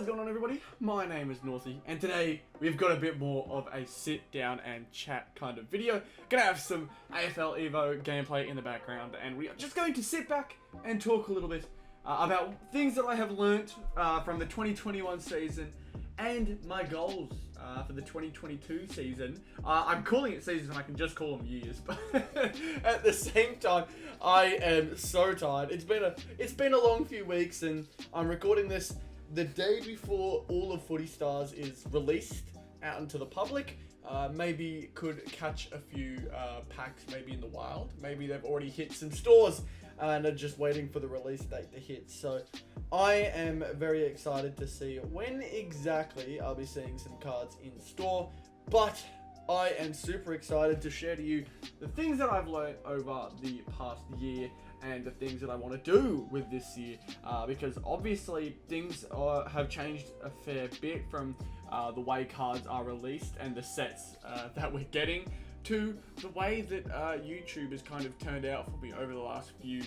going on, everybody? My name is Northy, and today we've got a bit more of a sit down and chat kind of video. Gonna have some AFL Evo gameplay in the background, and we are just going to sit back and talk a little bit about things that I have learnt from the 2021 season and my goals for the 2022 season. I'm calling it season, I can just call them years, but at the same time, I am so tired. It's been a long few weeks, and I'm recording this the day before all of Footy Stars is released out into the public. Maybe could catch a few packs maybe in the wild. Maybe they've already hit some stores and are just waiting for the release date to hit. So I am very excited to see when exactly I'll be seeing some cards in store. But I am super excited to share to you the things that I've learned over the past year and the things that I want to do with this year, because obviously things have changed a fair bit from the way cards are released and the sets that we're getting to the way that YouTube has kind of turned out for me over the last few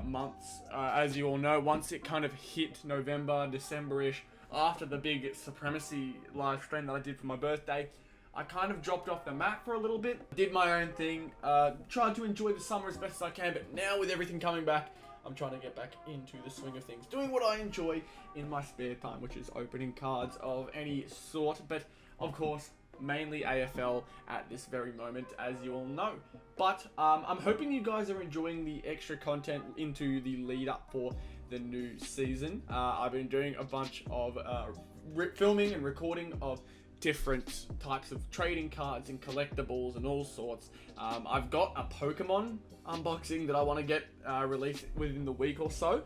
months. As you all know, once it kind of hit November, December-ish, after the big Supremacy live stream that I did for my birthday, I kind of dropped off the map for a little bit, did my own thing, tried to enjoy the summer as best as I can, but now with everything coming back, I'm trying to get back into the swing of things, doing what I enjoy in my spare time, which is opening cards of any sort, but of course, mainly AFL at this very moment, as you all know. But I'm hoping you guys are enjoying the extra content into the lead up for the new season. I've been doing a bunch of filming and recording of different types of trading cards and collectibles and all sorts. I've got a Pokemon unboxing that I want to get released within the week or so.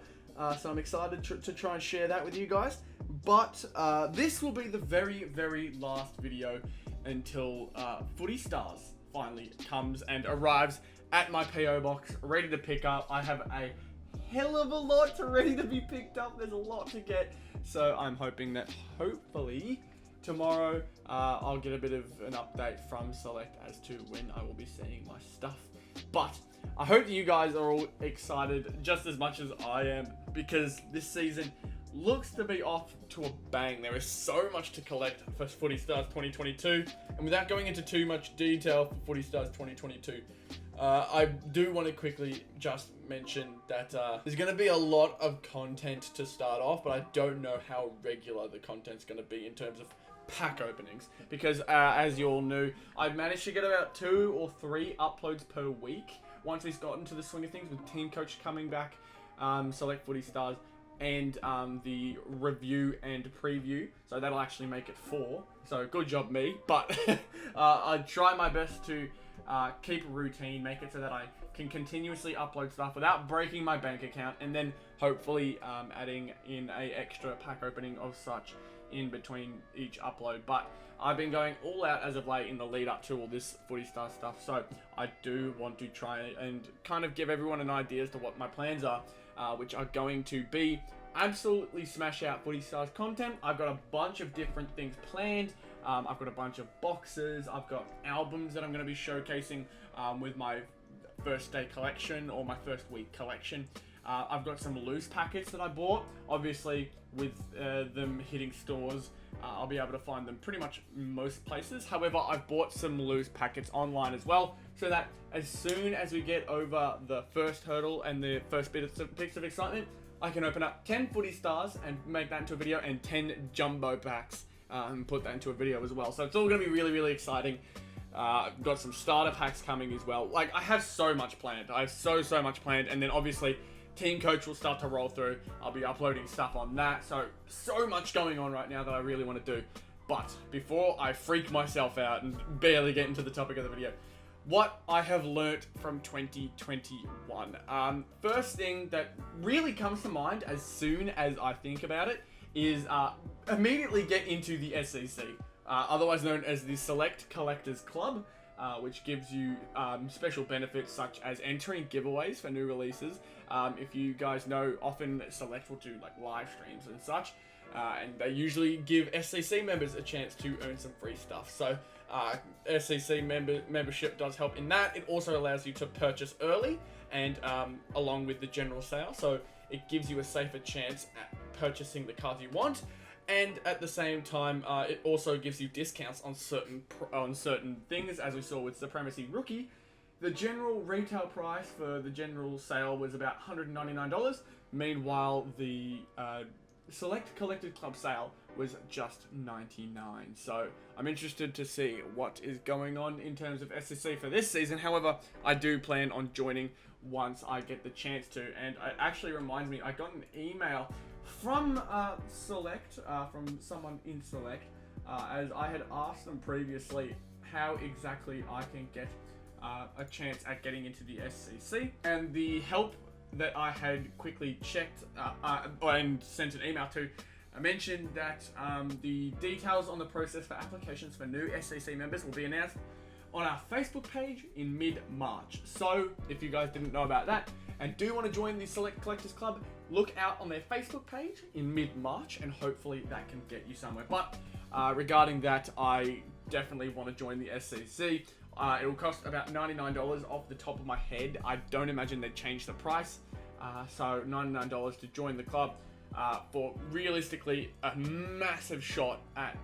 So I'm excited to try and share that with you guys. But this will be the very, very last video until Footy Stars finally comes and arrives at my PO box, ready to pick up. I have a hell of a lot ready to be picked up. There's a lot to get. So I'm hoping that hopefully tomorrow I'll get a bit of an update from Select as to when I will be seeing my stuff. But I hope that you guys are all excited just as much as I am, because this season looks to be off to a bang. There is so much to collect for Footy Stars 2022, and without going into too much detail for Footy Stars 2022, I do want to quickly just mention that there's going to be a lot of content to start off, but I don't know how regular the content's going to be in terms of pack openings, because as you all knew, I've managed to get about 2 or 3 uploads per week once we've gotten to the swing of things, with Team Coach coming back, Select Footy Stars, and the review and preview. So that'll actually make it 4. So good job me. But I try my best to keep a routine, make it so that I can continuously upload stuff without breaking my bank account, and then hopefully adding in a extra pack opening of such in between each upload. But I've been going all out as of late in the lead up to all this Footy Star stuff, so I do want to try and kind of give everyone an idea as to what my plans are, which are going to be absolutely smash out Footy Stars content. I've got a bunch of different things planned. I've got a bunch of boxes, I've got albums that I'm going to be showcasing with my first day collection or my first week collection. I've got some loose packets that I bought. Obviously, with them hitting stores, I'll be able to find them pretty much most places. However, I've bought some loose packets online as well, so that as soon as we get over the first hurdle and the first bits of excitement, I can open up 10 Footy Stars and make that into a video, and 10 jumbo packs and put that into a video as well. So it's all going to be really, really exciting. I've got some starter packs coming as well. Like, I have so much planned. I have so much planned, and then obviously Team Coach will start to roll through. I'll be uploading stuff on that. So much going on right now that I really want to do. But before I freak myself out and barely get into the topic of the video, what I have learnt from 2021. First thing that really comes to mind as soon as I think about it is immediately get into the SEC, otherwise known as the Select Collectors Club, which gives you special benefits such as entering giveaways for new releases. If you guys know, often Select will do like live streams and such, and they usually give SCC members a chance to earn some free stuff. So SCC membership does help in that. It also allows you to purchase early and along with the general sale, so it gives you a safer chance at purchasing the cards you want. And at the same time, it also gives you discounts on certain things, as we saw with Supremacy Rookie. The general retail price for the general sale was about $199. Meanwhile, the Select Collected Club sale was just $99. So I'm interested to see what is going on in terms of SCC for this season. However, I do plan on joining once I get the chance to. And it actually reminds me, I got an email from Select, from someone in Select, as I had asked them previously how exactly I can get a chance at getting into the SCC, and the help that I had quickly checked and sent an email to mentioned that the details on the process for applications for new SCC members will be announced on our Facebook page in mid-March. So if you guys didn't know about that and do want to join the Select Collectors Club, look out on their Facebook page in mid-March, and hopefully that can get you somewhere. But regarding that, I definitely want to join the SCC. It will cost about $99 off the top of my head. I don't imagine they'd change the price. So $99 to join the club for realistically a massive shot at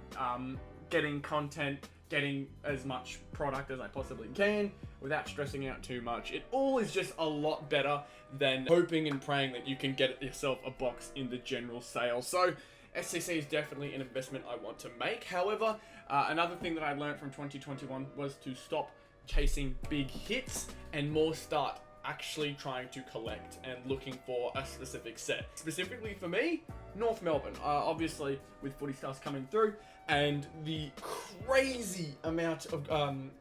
getting content, getting as much product as I possibly can without stressing out too much. It all is just a lot better than hoping and praying that you can get yourself a box in the general sale. So SCC is definitely an investment I want to make. However, another thing that I learned from 2021 was to stop chasing big hits and more start actually trying to collect and looking for a specific set. Specifically for me, North Melbourne. Obviously, with Footy Stars coming through and the crazy amount of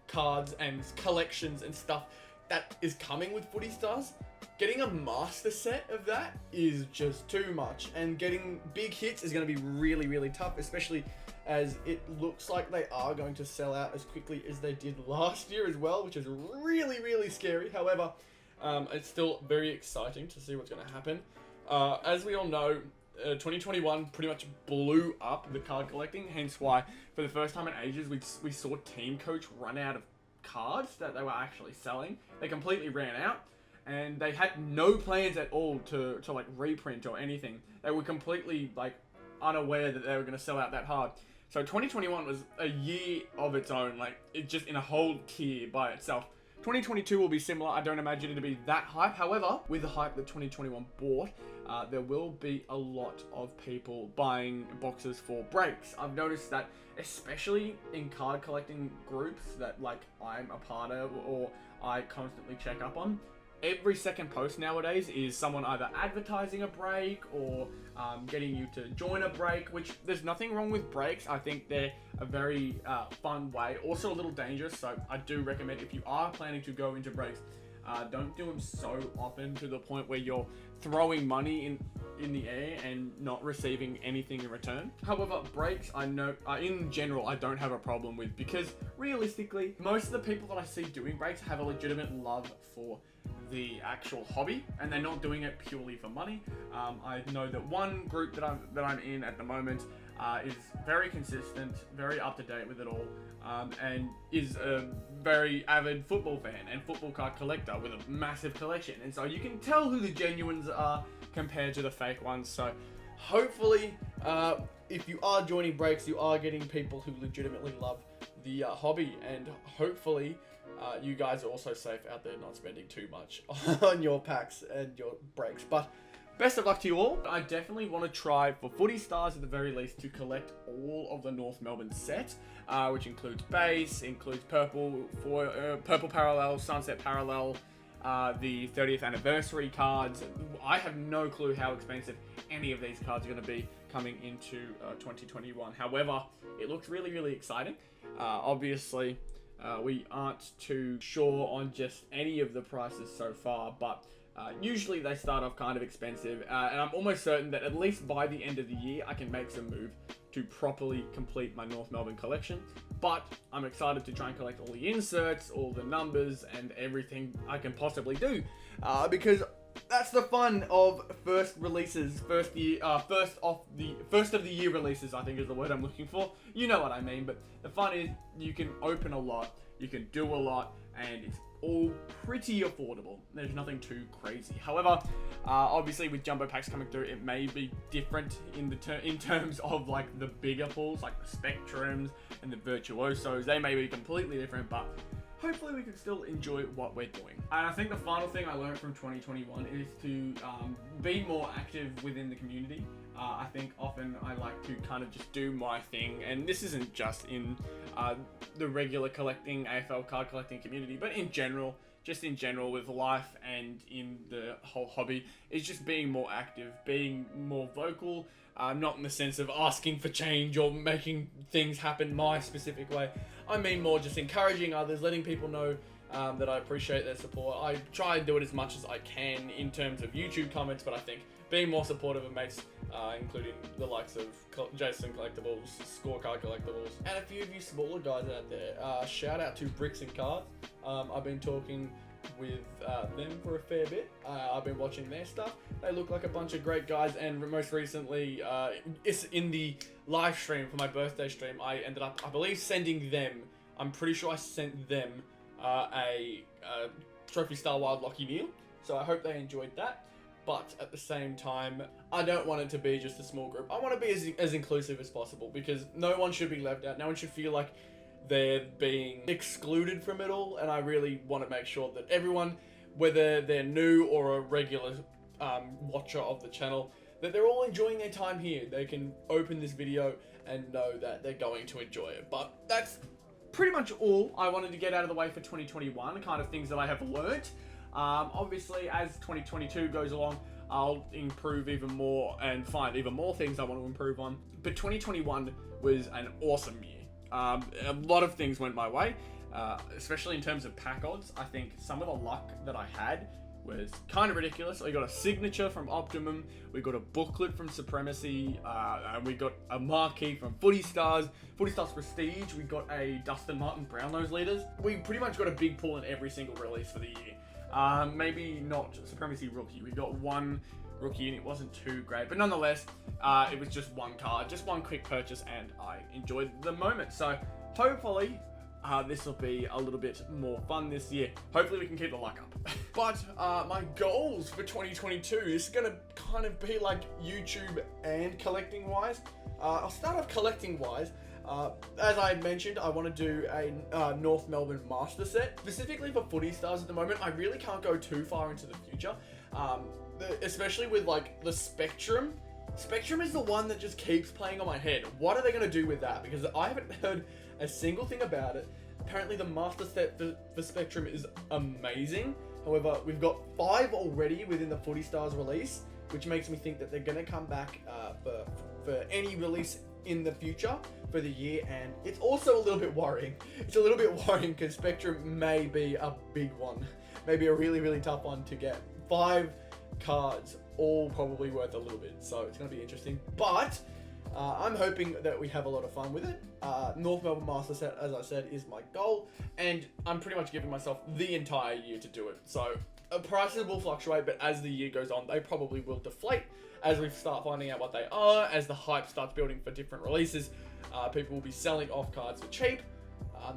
cards and collections and stuff that is coming with Footy Stars, getting a master set of that is just too much, and getting big hits is going to be really, really tough, especially as it looks like they are going to sell out as quickly as they did last year as well, which is really, really scary. However, it's still very exciting to see what's going to happen. As we all know, 2021 pretty much blew up the card collecting, hence why for the first time in ages we saw Team Coach run out of cards that they were actually selling. They completely ran out, and they had no plans at all to like reprint or anything. They were completely like unaware that they were going to sell out that hard. So 2021 was a year of its own, like it just in a whole tier by itself. 2022 will be similar. I don't imagine it to be that hype. However, with the hype that 2021 bought, there will be a lot of people buying boxes for breaks. I've noticed that, especially in card collecting groups that like I'm a part of or I constantly check up on, every second post nowadays is someone either advertising a break or getting you to join a break, which there's nothing wrong with breaks. I think they're a very fun way, also a little dangerous. So I do recommend, if you are planning to go into breaks, don't do them so often to the point where you're throwing money in the air and not receiving anything in return. However, breaks, I know in general I don't have a problem with, because realistically most of the people that I see doing breaks have a legitimate love for the actual hobby, and they're not doing it purely for money. I know that one group that I'm in at the moment is very consistent, very up to date with it all, and is a very avid football fan and football card collector with a massive collection. And so you can tell who the genuines are compared to the fake ones. So hopefully, if you are joining breaks, you are getting people who legitimately love the hobby, and hopefully you guys are also safe out there, not spending too much on your packs and your breaks. But best of luck to you all. I definitely want to try, for Footy Stars at the very least, to collect all of the North Melbourne set, which includes base, includes purple parallel, sunset parallel, the 30th anniversary cards. I have no clue how expensive any of these cards are going to be coming into 2021. However, it looks really, really exciting. Obviously, we aren't too sure on just any of the prices so far, but usually they start off kind of expensive, and I'm almost certain that at least by the end of the year I can make some move to properly complete my North Melbourne collection. But I'm excited to try and collect all the inserts, all the numbers, and everything I can possibly do, because that's the fun of first releases, first of the year releases, I think is the word I'm looking for. You know what I mean, but the fun is you can open a lot, you can do a lot, and it's all pretty affordable. There's nothing too crazy. However, obviously with jumbo packs coming through, it may be different in terms of like the bigger pools, like the Spectrums and the Virtuosos. They may be completely different, but hopefully we can still enjoy what we're doing. And I think the final thing I learned from 2021 is to be more active within the community. I think often I like to kind of just do my thing, and this isn't just in the regular collecting, AFL card collecting community, but in general, just in general with life and in the whole hobby, is just being more active, being more vocal, not in the sense of asking for change or making things happen my specific way. I mean more just encouraging others, letting people know that I appreciate their support. I try and do it as much as I can in terms of YouTube comments, but I think being more supportive of mates, including the likes of Jason Collectibles, Scorecard Collectibles, and a few of you smaller guys out there. Shout out to Bricks and Cards. I've been talking with them for a fair bit. I've been watching their stuff. They look like a bunch of great guys, and most recently, it's in the live stream for my birthday stream, I ended up, I believe, sending them, I'm pretty sure I sent them a Trophy Star Wild Lockie Neal, so I hope they enjoyed that. But at the same time, I don't want it to be just a small group. I want to be as inclusive as possible, because no one should be left out. No one should feel like they're being excluded from it all, and I really want to make sure that everyone, whether they're new or a regular watcher of the channel, that they're all enjoying their time here. They can open this video and know that they're going to enjoy it. But that's pretty much all I wanted to get out of the way for 2021, kind of things that I have learnt. Obviously, as 2022 goes along, I'll improve even more and find even more things I want to improve on. But 2021 was an awesome year. A lot of things went my way, especially in terms of pack odds. I think some of the luck that I had was kind of ridiculous. I got a signature from Optimum, we got a booklet from Supremacy, and we got a marquee from Footy Stars Prestige, we got a Dustin Martin Brownlows Leaders. We pretty much got a big pull in every single release for the year. Maybe not Supremacy Rookie. We got one rookie and it wasn't too great, but nonetheless, it was just one card, just one quick purchase, and I enjoyed the moment. So hopefully this will be a little bit more fun this year. Hopefully we can keep the luck up. But my goals for 2022 is going to kind of be like YouTube and collecting wise. I'll start off collecting wise. As I had mentioned, I want to do a North Melbourne Master set, specifically for Footy Stars at the moment. I really can't go too far into the future, especially with like the Spectrum. Spectrum is the one that just keeps playing on my head. What are they going to do with that? Because I haven't heard a single thing about it. Apparently the Master set for Spectrum is amazing. However, we've got 5 already within the Footy Stars release, which makes me think that they're going to come back for any release in the future for the year, and it's also a little bit worrying. It's a little bit worrying because Spectrum may be a big one, maybe a really, really tough one to get. 5 cards, all probably worth a little bit, so it's going to be interesting. But I'm hoping that we have a lot of fun with it. North Melbourne Master set, as I said, is my goal, and I'm pretty much giving myself the entire year to do it. So prices will fluctuate, but as the year goes on, they probably will deflate as we start finding out what they are, as the hype starts building for different releases. People will be selling off cards for cheap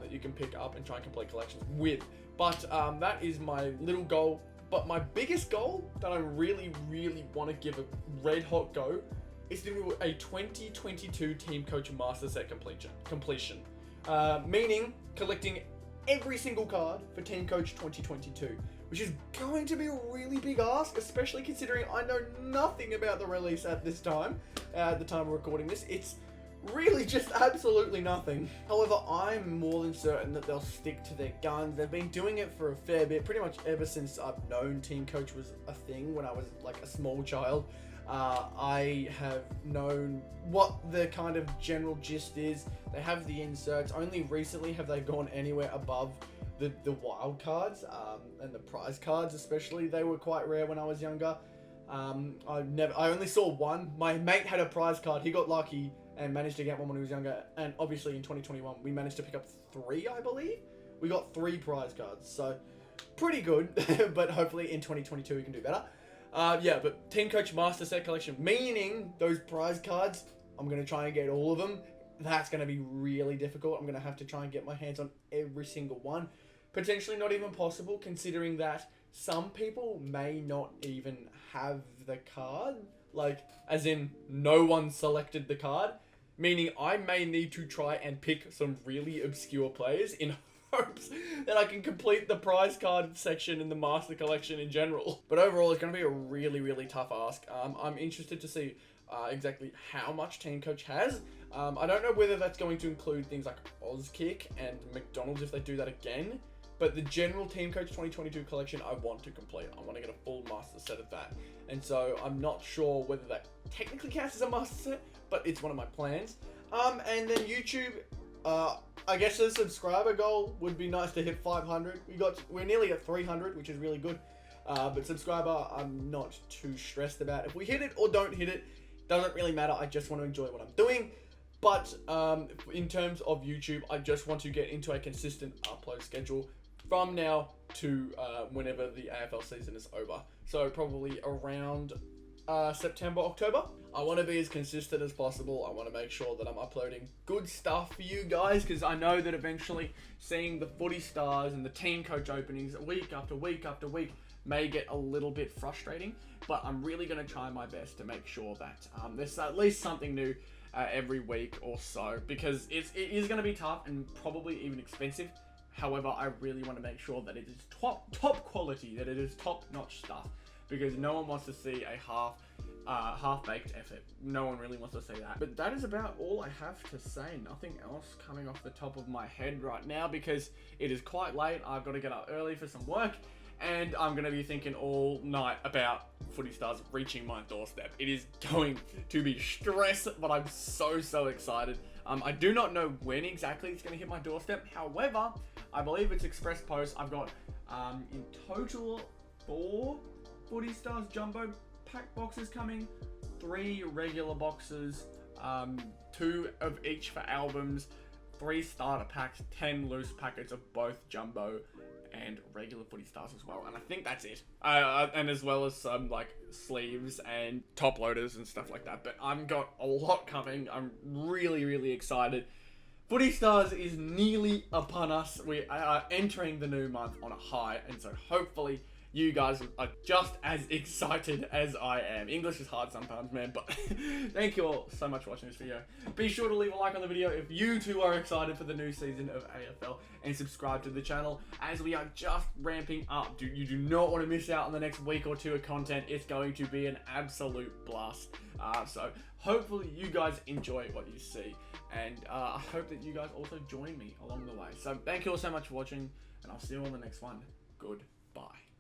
that you can pick up and try and complete collections with. But that is my little goal. But my biggest goal that I really, really want to give a red hot go is to do a 2022 Team Coach Master Set completion. Meaning collecting every single card for Team Coach 2022, which is going to be a really big ask, especially considering I know nothing about the release at this time, at the time of recording this. It's really just absolutely nothing. However, I'm more than certain that they'll stick to their guns. They've been doing it for a fair bit, pretty much ever since I've known Team Coach was a thing when I was like a small child. I have known what the kind of general gist is. They have the inserts. Only recently have they gone anywhere above the wild cards, and the prize cards especially. They were quite rare when I was younger. I only saw one. My mate had a prize card. He got lucky and managed to get one when he was younger. And obviously in 2021, we managed to pick up 3, I believe. We got 3 prize cards. So pretty good, but hopefully in 2022 we can do better. Yeah, but Team Coach Master Set Collection, meaning those prize cards, I'm going to try and get all of them. That's going to be really difficult. I'm going to have to try and get my hands on every single one. potentially not even possible, considering that some people may not even have the card. Like, as in, no one selected the card. Meaning I may need to try and pick some really obscure players in hopes that I can complete the prize card section in the Master Collection in general. But overall, it's going to be a really, really tough ask. I'm interested to see exactly how much Team Coach has. I don't know whether that's going to include things like Ozkick and McDonald's if they do that again. But the general Team Coach 2022 collection I want to complete. I want to get a full master set of that. And so I'm not sure whether that technically counts as a master set, but it's one of my plans. And then YouTube, I guess a subscriber goal would be nice to hit 500. We're nearly at 300, which is really good. But subscriber, I'm not too stressed about. If we hit it or don't hit it, doesn't really matter. I just want to enjoy what I'm doing. But in terms of YouTube, I just want to get into a consistent upload schedule from now to whenever the AFL season is over. So probably around September, October. I want to be as consistent as possible. I want to make sure that I'm uploading good stuff for you guys, because I know that eventually seeing the footy stars and the Team Coach openings week after week after week may get a little bit frustrating, but I'm really going to try my best to make sure that there's at least something new every week or so, because it is going to be tough and probably even expensive. However, I really want to make sure that it is top quality, that it is top-notch stuff, because no one wants to see a half-baked effort. No one really wants to see that. But that is about all I have to say. Nothing else coming off the top of my head right now, because it is quite late. I've got to get up early for some work, and I'm going to be thinking all night about Footy Stars reaching my doorstep. It is going to be stress, but I'm so excited. I do not know when exactly it's going to hit my doorstep. However, I believe it's express post. I've got in total 4 Footy Stars jumbo pack boxes coming, 3 regular boxes, 2 of each for albums, 3 starter packs, 10 loose packets of both jumbo and regular Footy Stars as well, and I think that's it. And as well as some like sleeves and top loaders and stuff like that. But I've got a lot coming. I'm really excited. Footy Stars is nearly upon us. We are entering the new month on a high, and so hopefully you guys are just as excited as I am. English is hard sometimes, man, but thank you all so much for watching this video. Be sure to leave a like on the video if you too are excited for the new season of AFL, and subscribe to the channel as we are just ramping up. You do not want to miss out on the next week or 2 of content. It's going to be an absolute blast. So hopefully you guys enjoy what you see, and I hope that you guys also join me along the way. So thank you all so much for watching, and I'll see you on the next one. Goodbye.